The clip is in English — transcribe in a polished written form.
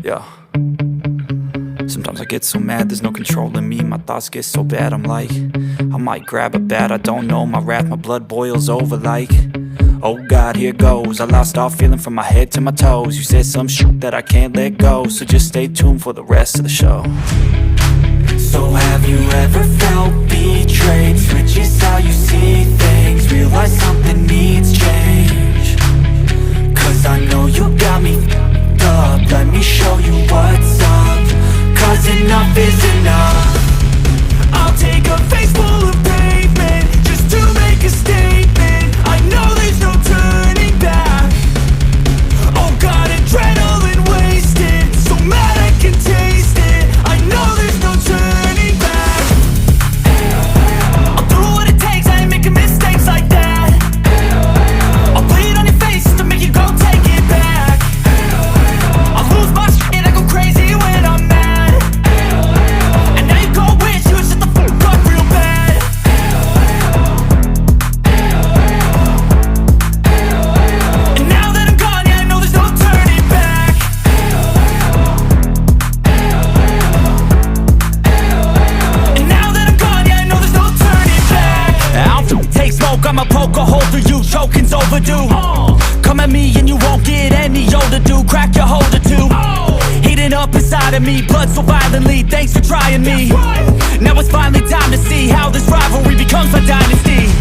Yeah. Sometimes I get so mad, there's no controlling me. My thoughts get so bad, I'm like, I might grab a bat, I don't know. My wrath, my blood boils over like, oh God, here goes. I lost all feeling from my head to my toes. You said some shit that I can't let go, so just stay tuned for the rest of the show. So have you ever felt betrayed? Switches how you see things, realize something needs change. Cause I know you got me f***ed up, let me show you what's up. Cause enough is enough. I'll take a face full of pavement just to make a statement. I know there's no turning back. Oh God, adrenaline wasted, so mad I can taste it. I know there's no turning back. I'll do what it takes, I ain't making mistakes like that. I'll bleed on your face to make you go take it back. I'll lose my shit and I go crazy when I'm mad. I'ma poke a hole through you, choking's overdue. Come at me and you won't get any older, dude. Crack your holder too. Heating up inside of me, blood so violently. Thanks for trying me. Now it's finally time to see how this rivalry becomes a dynasty.